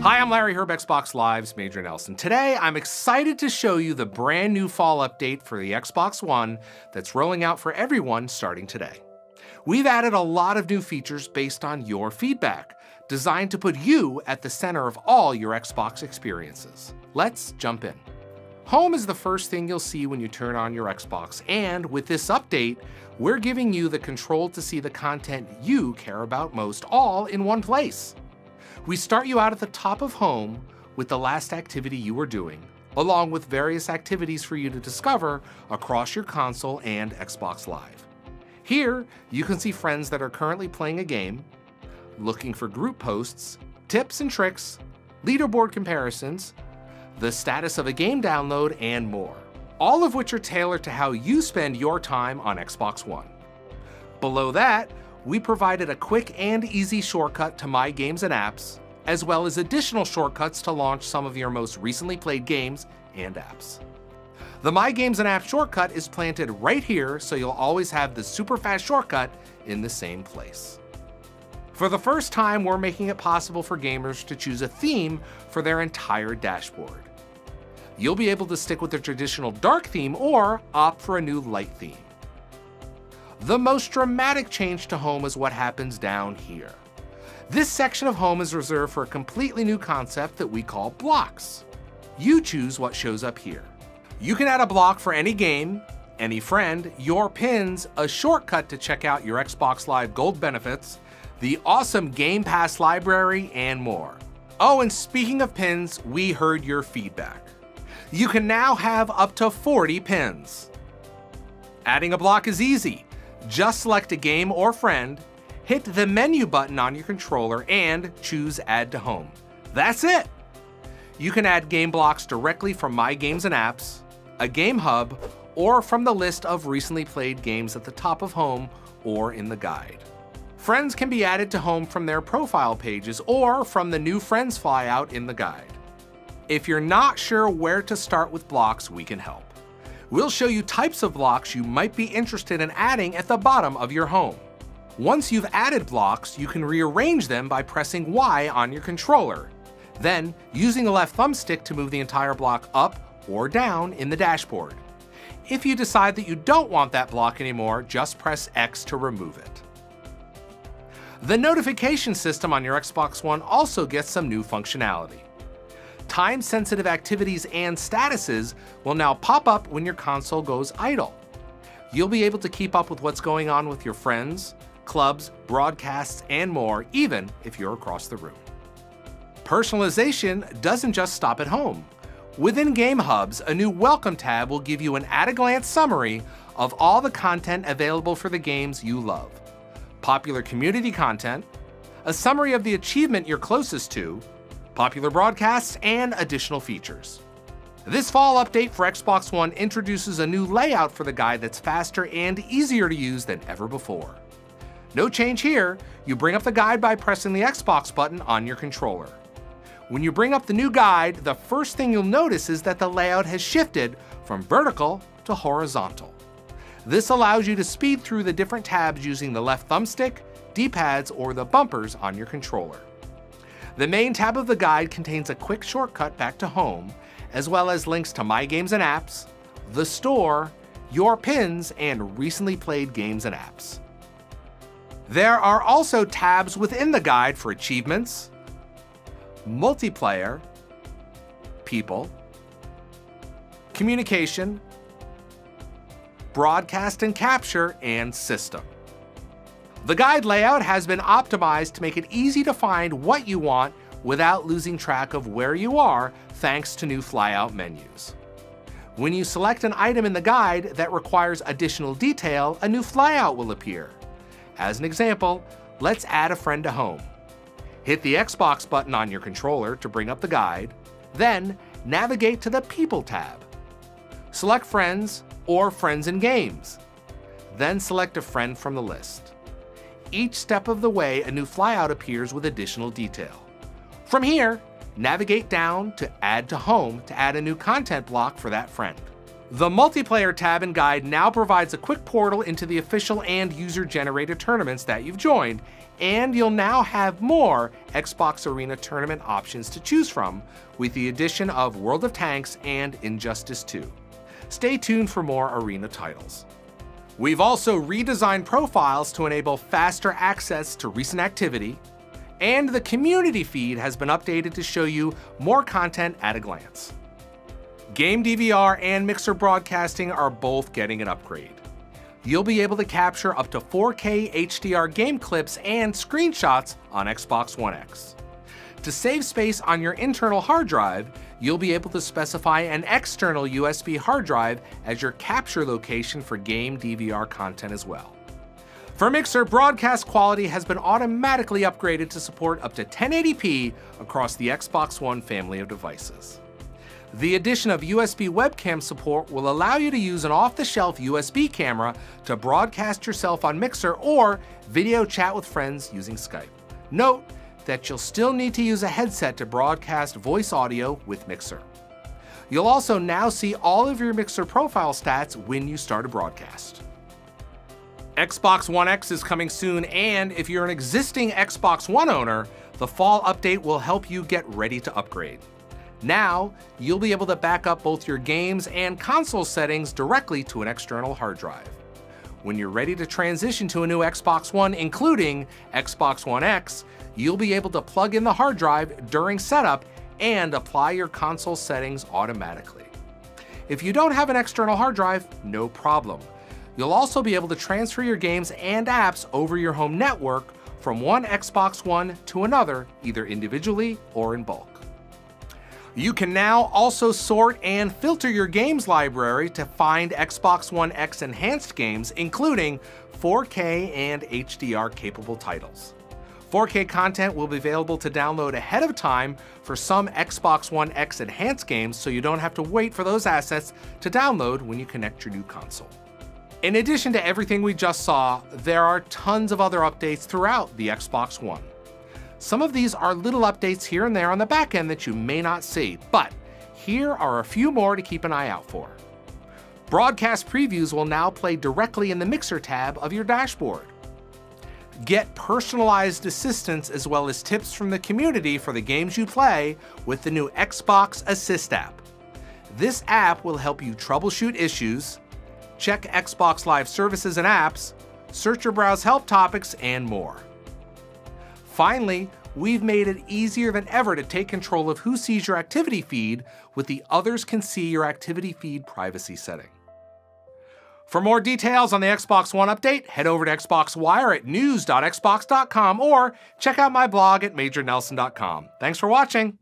Hi, I'm Larry Herb, Xbox Live's Major Nelson. Today, I'm excited to show you the brand new fall update for the Xbox One that's rolling out for everyone starting today. We've added a lot of new features based on your feedback, designed to put you at the center of all your Xbox experiences. Let's jump in. Home is the first thing you'll see when you turn on your Xbox, and with this update, we're giving you the control to see the content you care about most, all in one place. We start you out at the top of Home with the last activity you were doing, along with various activities for you to discover across your console and Xbox Live. Here, you can see friends that are currently playing a game, looking for group posts, tips and tricks, leaderboard comparisons, the status of a game download, and more, all of which are tailored to how you spend your time on Xbox One. Below that, we provided a quick and easy shortcut to My Games and Apps, as well as additional shortcuts to launch some of your most recently played games and apps. The My Games and Apps shortcut is planted right here, so you'll always have the super fast shortcut in the same place. For the first time, we're making it possible for gamers to choose a theme for their entire dashboard. You'll be able to stick with the traditional dark theme or opt for a new light theme. The most dramatic change to Home is what happens down here. This section of Home is reserved for a completely new concept that we call blocks. You choose what shows up here. You can add a block for any game, any friend, your pins, a shortcut to check out your Xbox Live Gold benefits, the awesome Game Pass library, and more. Oh, and speaking of pins, we heard your feedback. You can now have up to 40 pins. Adding a block is easy. Just select a game or friend, hit the menu button on your controller, and choose Add to Home. That's it! You can add game blocks directly from My Games and Apps, a game hub, or from the list of recently played games at the top of Home or in the guide. Friends can be added to Home from their profile pages or from the new Friends flyout in the guide. If you're not sure where to start with blocks, we can help. We'll show you types of blocks you might be interested in adding at the bottom of your Home. Once you've added blocks, you can rearrange them by pressing Y on your controller, then using the left thumbstick to move the entire block up or down in the dashboard. If you decide that you don't want that block anymore, just press X to remove it. The notification system on your Xbox One also gets some new functionality. Time-sensitive activities and statuses will now pop up when your console goes idle. You'll be able to keep up with what's going on with your friends, clubs, broadcasts, and more, even if you're across the room. Personalization doesn't just stop at Home. Within Game Hubs, a new Welcome tab will give you an at-a-glance summary of all the content available for the games you love, popular community content, a summary of the achievement you're closest to, popular broadcasts, and additional features. This fall update for Xbox One introduces a new layout for the guide that's faster and easier to use than ever before. No change here, you bring up the guide by pressing the Xbox button on your controller. When you bring up the new guide, the first thing you'll notice is that the layout has shifted from vertical to horizontal. This allows you to speed through the different tabs using the left thumbstick, D-pads, or the bumpers on your controller. The main tab of the guide contains a quick shortcut back to Home, as well as links to My Games and Apps, the store, your pins, and recently played games and apps. There are also tabs within the guide for achievements, multiplayer, people, communication, broadcast and capture, and system. The guide layout has been optimized to make it easy to find what you want without losing track of where you are, thanks to new flyout menus. When you select an item in the guide that requires additional detail, a new flyout will appear. As an example, let's add a friend to Home. Hit the Xbox button on your controller to bring up the guide, then navigate to the People tab. Select Friends or Friends and Games, then select a friend from the list. Each step of the way, a new flyout appears with additional detail. From here, navigate down to Add to Home to add a new content block for that friend. The multiplayer tab and guide now provides a quick portal into the official and user-generated tournaments that you've joined, and you'll now have more Xbox Arena tournament options to choose from with the addition of World of Tanks and Injustice 2. Stay tuned for more Arena titles. We've also redesigned profiles to enable faster access to recent activity, and the community feed has been updated to show you more content at a glance. Game DVR and Mixer broadcasting are both getting an upgrade. You'll be able to capture up to 4K HDR game clips and screenshots on Xbox One X. To save space on your internal hard drive, you'll be able to specify an external USB hard drive as your capture location for game DVR content as well. For Mixer, broadcast quality has been automatically upgraded to support up to 1080p across the Xbox One family of devices. The addition of USB webcam support will allow you to use an off-the-shelf USB camera to broadcast yourself on Mixer or video chat with friends using Skype. Note that you'll still need to use a headset to broadcast voice audio with Mixer. You'll also now see all of your Mixer profile stats when you start a broadcast. Xbox One X is coming soon, and if you're an existing Xbox One owner, the fall update will help you get ready to upgrade. Now, you'll be able to back up both your games and console settings directly to an external hard drive. When you're ready to transition to a new Xbox One, including Xbox One X, you'll be able to plug in the hard drive during setup and apply your console settings automatically. If you don't have an external hard drive, no problem. You'll also be able to transfer your games and apps over your home network from one Xbox One to another, either individually or in bulk. You can now also sort and filter your games library to find Xbox One X enhanced games, including 4K and HDR capable titles. 4K content will be available to download ahead of time for some Xbox One X enhanced games, so you don't have to wait for those assets to download when you connect your new console. In addition to everything we just saw, there are tons of other updates throughout the Xbox One. Some of these are little updates here and there on the back end that you may not see, but here are a few more to keep an eye out for. Broadcast previews will now play directly in the Mixer tab of your dashboard. Get personalized assistance as well as tips from the community for the games you play with the new Xbox Assist app. This app will help you troubleshoot issues, check Xbox Live services and apps, search or browse help topics, and more. Finally, we've made it easier than ever to take control of who sees your activity feed with the Others Can See Your Activity Feed privacy setting. For more details on the Xbox One update, head over to Xbox Wire at news.xbox.com or check out my blog at majornelson.com. Thanks for watching.